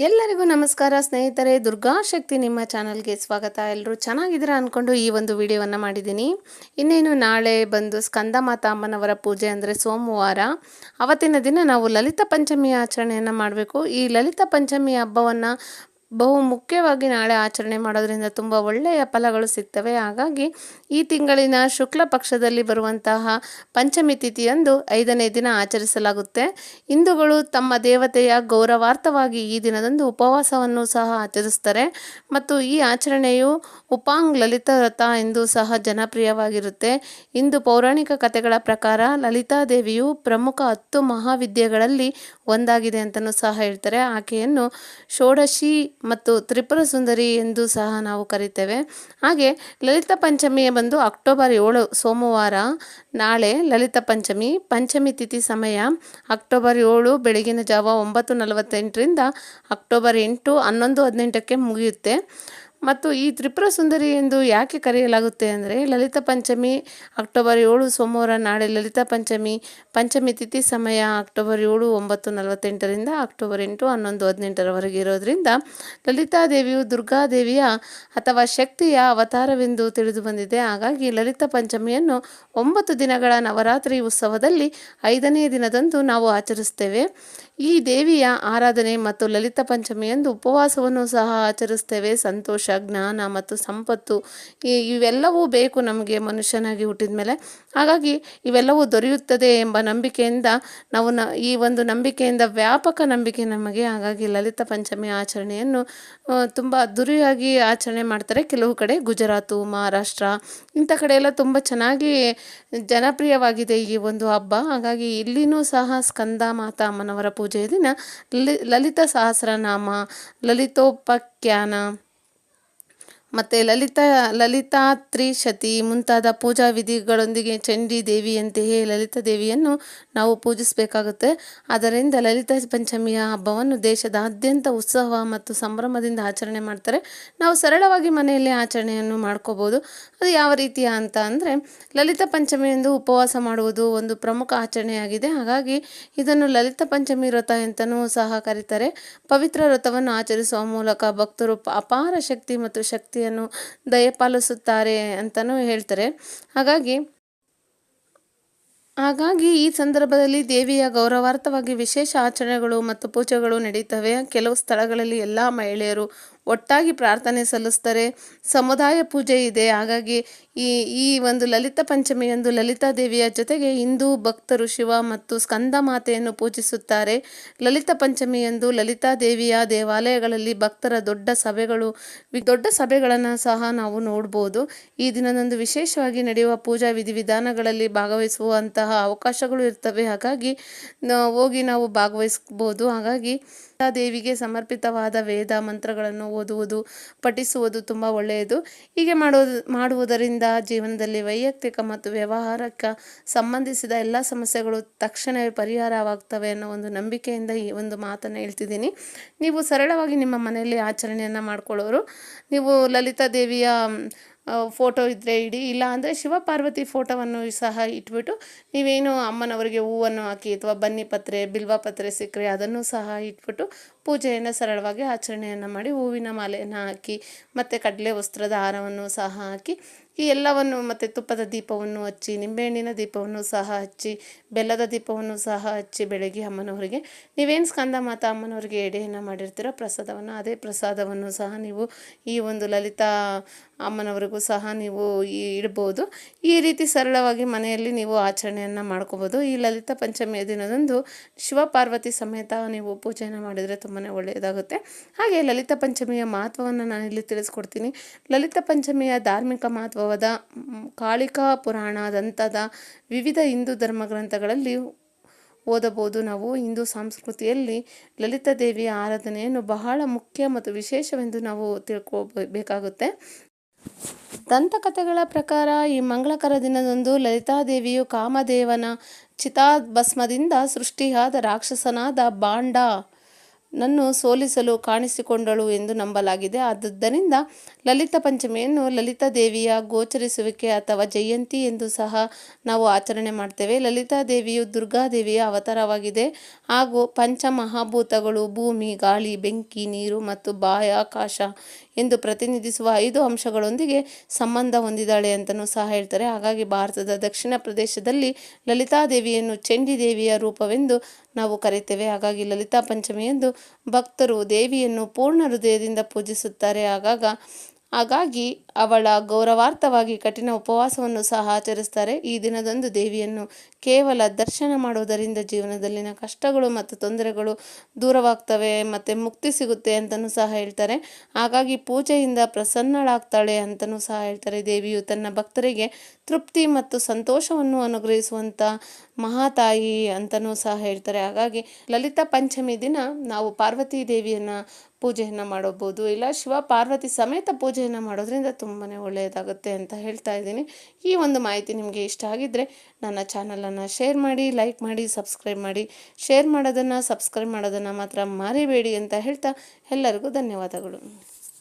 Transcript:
ಎಲ್ಲರಿಗೂ ನಮಸ್ಕಾರ ಸ್ನೇಹಿತರೆ, ದುರ್ಗಾ ಶಕ್ತಿ ನಿಮ್ಮ ಚಾನಲ್ಗೆ ಸ್ವಾಗತ. ಎಲ್ಲರೂ ಚೆನ್ನಾಗಿದ್ದೀರಾ ಅಂದ್ಕೊಂಡು ಈ ಒಂದು ವಿಡಿಯೋವನ್ನು ಮಾಡಿದ್ದೀನಿ. ಇನ್ನೇನು ನಾಳೆ ಬಂದು ಸ್ಕಂದ ಮಾತಾ ಅಮ್ಮನವರ ಪೂಜೆ ಅಂದರೆ ಸೋಮವಾರ. ಅವತ್ತಿನ ದಿನ ನಾವು ಲಲಿತ ಪಂಚಮಿ ಆಚರಣೆಯನ್ನು ಮಾಡಬೇಕು. ಈ ಲಲಿತ ಪಂಚಮಿ ಹಬ್ಬವನ್ನು ಬಹು ಮುಖ್ಯವಾಗಿ ನಾಳೆ ಆಚರಣೆ ಮಾಡೋದ್ರಿಂದ ತುಂಬ ಒಳ್ಳೆಯ ಫಲಗಳು ಸಿಗ್ತವೆ. ಹಾಗಾಗಿ ಈ ತಿಂಗಳಿನ ಶುಕ್ಲ ಪಕ್ಷದಲ್ಲಿ ಬರುವಂತಹ ಪಂಚಮಿ ತಿಥಿಯಂದು 5ನೇ ದಿನ ಆಚರಿಸಲಾಗುತ್ತೆ. ಹಿಂದೂಗಳು ತಮ್ಮ ದೇವತೆಯ ಗೌರವಾರ್ಥವಾಗಿ ಈ ದಿನದಂದು ಉಪವಾಸವನ್ನು ಸಹ ಆಚರಿಸ್ತಾರೆ ಮತ್ತು ಈ ಆಚರಣೆಯು ಉಪಾಂಗ್ ಲಲಿತ ವ್ರತ ಎಂದು ಸಹ ಜನಪ್ರಿಯವಾಗಿರುತ್ತೆ. ಇಂದು ಪೌರಾಣಿಕ ಕಥೆಗಳ ಪ್ರಕಾರ ಲಲಿತಾದೇವಿಯು ಪ್ರಮುಖ 10 ಮಹಾವಿದ್ಯೆಗಳಲ್ಲಿ ಒಂದಾಗಿದೆ ಅಂತಲೂ ಸಹ ಹೇಳ್ತಾರೆ. ಆಕೆಯನ್ನು ಷೋಡಶಿ ಮತ್ತು ತ್ರಿಪುರ ಸುಂದರಿ ಎಂದು ಸಹ ನಾವು ಕರಿತೇವೆ. ಹಾಗೆ ಲಲಿತ ಪಂಚಮಿಯ ಬಂದು ಅಕ್ಟೋಬರ್ 7 ಸೋಮವಾರ. ನಾಳೆ ಲಲಿತ ಪಂಚಮಿ. ಪಂಚಮಿ ತಿಥಿ ಸಮಯ ಅಕ್ಟೋಬರ್ 7 ಬೆಳಗಿನ ಜಾವ 9:48ರಿಂದ ಅಕ್ಟೋಬರ್ 8 11:18ಕ್ಕೆ ಮುಗಿಯುತ್ತೆ. ಮತ್ತು ಈ ತ್ರಿಪುರ ಸುಂದರಿ ಎಂದು ಯಾಕೆ ಕರೆಯಲಾಗುತ್ತೆ ಅಂದರೆ ಲಲಿತ ಪಂಚಮಿ ಅಕ್ಟೋಬರ್ 7 ಸೋಮವಾರ. ನಾಳೆ ಲಲಿತ ಪಂಚಮಿ. ಪಂಚಮಿ ತಿಥಿ ಸಮಯ ಅಕ್ಟೋಬರ್ 7 9:48ರಿಂದ ಅಕ್ಟೋಬರ್ 8 11:18ರವರೆಗೆ ಇರೋದ್ರಿಂದ ಲಲಿತಾದೇವಿಯು ದುರ್ಗಾದೇವಿಯ ಅಥವಾ ಶಕ್ತಿಯ ಅವತಾರವೆಂದು ತಿಳಿದು ಬಂದಿದೆ. ಹಾಗಾಗಿ ಲಲಿತ ಪಂಚಮಿಯನ್ನು 9 ದಿನಗಳ ನವರಾತ್ರಿ ಉತ್ಸವದಲ್ಲಿ 5ನೇ ದಿನದಂದು ನಾವು ಆಚರಿಸ್ತೇವೆ. ಈ ದೇವಿಯ ಆರಾಧನೆ ಮತ್ತು ಲಲಿತ ಪಂಚಮಿಯಂದು ಉಪವಾಸವನ್ನು ಸಹ ಆಚರಿಸ್ತೇವೆ. ಸಂತೋಷ, ಜ್ಞಾನ ಮತ್ತು ಸಂಪತ್ತು ಇವೆಲ್ಲವೂ ಬೇಕು ನಮಗೆ ಮನುಷ್ಯನಾಗಿ ಹುಟ್ಟಿದ ಮೇಲೆ. ಹಾಗಾಗಿ ಇವೆಲ್ಲವೂ ದೊರೆಯುತ್ತದೆ ಎಂಬ ನಂಬಿಕೆಯಿಂದ ನಾವು ಈ ಒಂದು ನಂಬಿಕೆಯಿಂದ ವ್ಯಾಪಕ ನಂಬಿಕೆ ನಮಗೆ. ಹಾಗಾಗಿ ಲಲಿತ ಪಂಚಮಿ ಆಚರಣೆಯನ್ನು ತುಂಬ ಅದ್ದೂರಿಯಾಗಿ ಆಚರಣೆ ಮಾಡ್ತಾರೆ. ಕೆಲವು ಕಡೆ ಗುಜರಾತು, ಮಹಾರಾಷ್ಟ್ರ ಇಂಥ ಕಡೆ ಎಲ್ಲ ತುಂಬ ಚೆನ್ನಾಗಿ ಜನಪ್ರಿಯವಾಗಿದೆ ಈ ಒಂದು ಹಬ್ಬ. ಹಾಗಾಗಿ ಇಲ್ಲಿನೂ ಸಹ ಸ್ಕಂದ ಮಾತಾ ಅಮ್ಮನವರ ಪೂಜೆಯ ದಿನ ಲಲಿತ ಸಹಸ್ರನಾಮ, ಲಲಿತೋಪಾಖ್ಯಾನ ಮತ್ತು ಲಲಿತಾತ್ರಿಶತಿ ಮುಂತಾದ ಪೂಜಾ ವಿಧಿಗಳೊಂದಿಗೆ ಚಂಡಿ ದೇವಿಯಂತೆಯೇ ಲಲಿತ ದೇವಿಯನ್ನು ನಾವು ಪೂಜಿಸಬೇಕಾಗುತ್ತೆ. ಆದ್ದರಿಂದ ಲಲಿತ ಪಂಚಮಿಯ ಹಬ್ಬವನ್ನು ದೇಶದಾದ್ಯಂತ ಉತ್ಸವ ಮತ್ತು ಸಂಭ್ರಮದಿಂದ ಆಚರಣೆ ಮಾಡ್ತಾರೆ. ನಾವು ಸರಳವಾಗಿ ಮನೆಯಲ್ಲೇ ಆಚರಣೆಯನ್ನು ಮಾಡ್ಕೋಬೋದು. ಅದು ಯಾವ ರೀತಿಯ ಅಂತ ಅಂದರೆ ಲಲಿತ ಪಂಚಮಿಯಂದು ಉಪವಾಸ ಮಾಡುವುದು ಒಂದು ಪ್ರಮುಖ ಆಚರಣೆಯಾಗಿದೆ. ಹಾಗಾಗಿ ಇದನ್ನು ಲಲಿತ ಪಂಚಮಿ ವ್ರತ ಅಂತಲೂ ಸಹ ಕರೀತಾರೆ. ಪವಿತ್ರ ವ್ರತವನ್ನು ಆಚರಿಸುವ ಮೂಲಕ ಭಕ್ತರು ಅಪಾರ ಶಕ್ತಿ ಮತ್ತು ಶಕ್ತಿಯನ್ನು ದಯಪಾಲಿಸುತ್ತಾರೆ ಅಂತಲೂ ಹೇಳ್ತಾರೆ. ಹಾಗಾಗಿ ಈ ಸಂದರ್ಭದಲ್ಲಿ ದೇವಿಯ ಗೌರವಾರ್ಥವಾಗಿ ವಿಶೇಷ ಆಚರಣೆಗಳು ಮತ್ತು ಪೂಜೆಗಳು ನಡೀತವೆ. ಕೆಲವು ಸ್ಥಳಗಳಲ್ಲಿ ಎಲ್ಲ ಮಹಿಳೆಯರು ಒಟ್ಟಾಗಿ ಪ್ರಾರ್ಥನೆ ಸಲ್ಲಿಸ್ತಾರೆ. ಸಮುದಾಯ ಪೂಜೆ ಇದೆ. ಹಾಗಾಗಿ ಈ ಒಂದು ಲಲಿತ ಪಂಚಮಿಯಂದು ಲಲಿತಾ ದೇವಿಯ ಜೊತೆಗೆ ಹಿಂದೂ ಭಕ್ತರು ಶಿವ ಮತ್ತು ಸ್ಕಂದ ಮಾತೆಯನ್ನು ಪೂಜಿಸುತ್ತಾರೆ. ಲಲಿತ ಪಂಚಮಿಯಂದು ಲಲಿತಾ ದೇವಿಯ ದೇವಾಲಯಗಳಲ್ಲಿ ಭಕ್ತರ ದೊಡ್ಡ ಸಭೆಗಳನ್ನು ಸಹ ನಾವು ನೋಡ್ಬೋದು. ಈ ದಿನದಂದು ವಿಶೇಷವಾಗಿ ನಡೆಯುವ ಪೂಜಾ ವಿಧಿವಿಧಾನಗಳಲ್ಲಿ ಭಾಗವಹಿಸುವಂತಹ ಅವಕಾಶಗಳು ಇರ್ತವೆ. ಹಾಗಾಗಿ ಹೋಗಿ ನಾವು ಭಾಗವಹಿಸ್ಬೋದು. ಹಾಗಾಗಿ ದೇವಿಗೆ ಸಮರ್ಪಿತವಾದ ವೇದ ಮಂತ್ರಗಳನ್ನು ಓದುವುದು, ಪಠಿಸುವುದು ತುಂಬ ಒಳ್ಳೆಯದು. ಹೀಗೆ ಮಾಡುವುದರಿಂದ ಜೀವನದಲ್ಲಿ ವೈಯಕ್ತಿಕ ಮತ್ತು ವ್ಯವಹಾರಕ್ಕೆ ಸಂಬಂಧಿಸಿದ ಎಲ್ಲ ಸಮಸ್ಯೆಗಳು ತಕ್ಷಣವೇ ಪರಿಹಾರವಾಗ್ತವೆ ಅನ್ನೋ ಒಂದು ನಂಬಿಕೆಯಿಂದ ಈ ಒಂದು ಮಾತನ್ನು ಹೇಳ್ತಿದ್ದೀನಿ. ನೀವು ಸರಳವಾಗಿ ನಿಮ್ಮ ಮನೆಯಲ್ಲಿ ಆಚರಣೆಯನ್ನು ಮಾಡ್ಕೊಳ್ಳೋರು ನೀವು ಲಲಿತಾ ದೇವಿಯ ಫೋಟೋ ಇದ್ದರೆ ಇಡಿ, ಇಲ್ಲ ಅಂದರೆ ಶಿವಪಾರ್ವತಿ ಫೋಟೋವನ್ನು ಸಹ ಇಟ್ಬಿಟ್ಟು ನೀವೇನು ಅಮ್ಮನವರಿಗೆ ಹೂವನ್ನು ಹಾಕಿ ಅಥವಾ ಬನ್ನಿ ಪತ್ರೆ, ಬಿಲ್ವ ಪತ್ರೆ ಸಿಕ್ಕರೆ ಅದನ್ನು ಸಹ ಇಟ್ಬಿಟ್ಟು ಪೂಜೆಯನ್ನು ಸರಳವಾಗಿ ಆಚರಣೆಯನ್ನು ಮಾಡಿ ಹೂವಿನ ಮಾಲೆಯನ್ನು ಹಾಕಿ ಮತ್ತು ಕಡಲೆ ವಸ್ತ್ರದ ಹಾರವನ್ನು ಸಹ ಹಾಕಿ ಈ ಎಲ್ಲವನ್ನು ಮತ್ತು ತುಪ್ಪದ ದೀಪವನ್ನು ಹಚ್ಚಿ, ನಿಂಬೆಹಣ್ಣಿನ ದೀಪವನ್ನು ಸಹ ಹಚ್ಚಿ, ಬೆಲ್ಲದ ದೀಪವನ್ನು ಸಹ ಹಚ್ಚಿ ಬೆಳಗ್ಗೆ ಅಮ್ಮನವರಿಗೆ ನೀವೇನು ಸ್ಕಂದ ಮಾತಾ ಅಮ್ಮನವರಿಗೆ ಎಡೆಯನ್ನು ಮಾಡಿರ್ತೀರೋ ಅದೇ ಪ್ರಸಾದವನ್ನು ಸಹ ನೀವು ಈ ಒಂದು ಲಲಿತಾ ಅಮ್ಮನವರಿಗೂ ಸಹ ನೀವು ಇಡ್ಬೋದು. ಈ ರೀತಿ ಸರಳವಾಗಿ ಮನೆಯಲ್ಲಿ ನೀವು ಆಚರಣೆಯನ್ನು ಮಾಡ್ಕೋಬೋದು. ಈ ಲಲಿತ ಪಂಚಮಿಯ ದಿನದಂದು ಶಿವಪಾರ್ವತಿ ಸಮೇತ ನೀವು ಪೂಜೆಯನ್ನು ಮಾಡಿದರೆ ತುಂಬಾ ಒಳ್ಳೆಯದಾಗುತ್ತೆ. ಹಾಗೆ ಲಲಿತ ಪಂಚಮಿಯ ಮಹತ್ವವನ್ನು ನಾನಿಲ್ಲಿ ತಿಳಿಸ್ಕೊಡ್ತೀನಿ. ಲಲಿತ ಪಂಚಮಿಯ ಧಾರ್ಮಿಕ ಮಹತ್ವವಾದ ಕಾಳಿಕಾ ಪುರಾಣ ದಂತದ ವಿವಿಧ ಹಿಂದೂ ಧರ್ಮ ಗ್ರಂಥಗಳಲ್ಲಿ ಓದಬಹುದು. ನಾವು ಹಿಂದೂ ಸಂಸ್ಕೃತಿಯಲ್ಲಿ ಲಲಿತಾ ದೇವಿಯ ಆರಾಧನೆಯನ್ನು ಬಹಳ ಮುಖ್ಯ ಮತ್ತು ವಿಶೇಷವೆಂದು ನಾವು ತಿಳ್ಕೋಬೇಕಾಗುತ್ತೆ. ದಂತಕಥೆಗಳ ಪ್ರಕಾರ ಈ ಮಂಗಳಕರ ದಿನದಂದು ಲಲಿತಾದೇವಿಯು ಕಾಮದೇವನ ಚಿತಾಭಸ್ಮದಿಂದ ಸೃಷ್ಟಿಯಾದ ರಾಕ್ಷಸನಾದ ಬಾಂಡ ನನ್ನು ಸೋಲಿಸಲು ಕಾಣಿಸಿಕೊಂಡಳು ಎಂದು ನಂಬಲಾಗಿದೆ. ಆದ್ದರಿಂದ ಲಲಿತಾ ಪಂಚಮಿಯನ್ನು ಲಲಿತಾ ದೇವಿಯ ಗೋಚರಿಸುವಿಕೆ ಅಥವಾ ಜಯಂತಿ ಎಂದು ಸಹ ನಾವು ಆಚರಣೆ ಮಾಡ್ತೇವೆ. ಲಲಿತಾ ದೇವಿಯು ದುರ್ಗಾದೇವಿಯ ಅವತಾರವಾಗಿದೆ ಹಾಗೂ ಪಂಚಮಹಾಭೂತಗಳು ಭೂಮಿ, ಗಾಳಿ, ಬೆಂಕಿ, ನೀರು ಮತ್ತು ಬಾಹ್ಯಾಕಾಶ ಎಂದು ಪ್ರತಿನಿಧಿಸುವ 5 ಅಂಶಗಳೊಂದಿಗೆ ಸಂಬಂಧ ಹೊಂದಿದ್ದಾಳೆ ಅಂತಲೂ ಸಹ ಹೇಳ್ತಾರೆ. ಹಾಗಾಗಿ ಭಾರತದ ದಕ್ಷಿಣ ಪ್ರದೇಶದಲ್ಲಿ ಲಲಿತಾ ದೇವಿಯನ್ನು ಚಂಡಿ ದೇವಿಯ ರೂಪವೆಂದು ನಾವು ಕರಿತೇವೆ. ಹಾಗಾಗಿ ಲಲಿತಾ ಪಂಚಮಿಯಂದು ಭಕ್ತರು ದೇವಿಯನ್ನು ಪೂರ್ಣ ಹೃದಯದಿಂದ ಪೂಜಿಸುತ್ತಾರೆ. ಹಾಗಾಗಿ ಅವಳ ಗೌರವಾರ್ಥವಾಗಿ ಕಠಿಣ ಉಪವಾಸವನ್ನು ಸಹ ಆಚರಿಸ್ತಾರೆ. ಈ ದಿನದಂದು ದೇವಿಯನ್ನು ಕೇವಲ ದರ್ಶನ ಮಾಡುವುದರಿಂದ ಜೀವನದಲ್ಲಿನ ಕಷ್ಟಗಳು ಮತ್ತು ತೊಂದರೆಗಳು ದೂರವಾಗ್ತವೆ ಮತ್ತು ಮುಕ್ತಿ ಸಿಗುತ್ತೆ ಅಂತಲೂ ಸಹ ಹೇಳ್ತಾರೆ. ಹಾಗಾಗಿ ಪೂಜೆಯಿಂದ ಪ್ರಸನ್ನಳಾಗ್ತಾಳೆ ಅಂತಲೂ ಸಹ ಹೇಳ್ತಾರೆ. ದೇವಿಯು ತನ್ನ ಭಕ್ತರಿಗೆ ತೃಪ್ತಿ ಮತ್ತು ಸಂತೋಷವನ್ನು ಅನುಗ್ರಹಿಸುವಂಥ ಮಹಾತಾಯಿ ಅಂತಲೂ ಸಹ ಹೇಳ್ತಾರೆ. ಹಾಗಾಗಿ ಲಲಿತಾ ಪಂಚಮಿ ದಿನ ನಾವು ಪಾರ್ವತಿ ದೇವಿಯನ್ನು ಪೂಜೆಯನ್ನು ಮಾಡಬಹುದು, ಇಲ್ಲ ಶಿವ ಪಾರ್ವತಿ ಸಮೇತ ಪೂಜೆಯನ್ನು ಮಾಡೋದ್ರಿಂದ ತುಂಬಾ ಒಳ್ಳೆಯದಾಗುತ್ತೆ ಅಂತ ಹೇಳ್ತಾ ಇದ್ದೀನಿ. ಈ ಒಂದು ಮಾಹಿತಿ ನಿಮಗೆ ಇಷ್ಟ ಆಗಿದ್ದರೆ ನನ್ನ ಚಾನಲನ್ನು ಶೇರ್ ಮಾಡಿ, ಲೈಕ್ ಮಾಡಿ, ಸಬ್ಸ್ಕ್ರೈಬ್ ಮಾಡಿ. ಶೇರ್ ಮಾಡೋದನ್ನು ಸಬ್ಸ್ಕ್ರೈಬ್ ಮಾಡೋದನ್ನು ಮಾತ್ರ ಮರಿಬೇಡಿ ಅಂತ ಹೇಳ್ತಾ ಎಲ್ಲರಿಗೂ ಧನ್ಯವಾದಗಳು.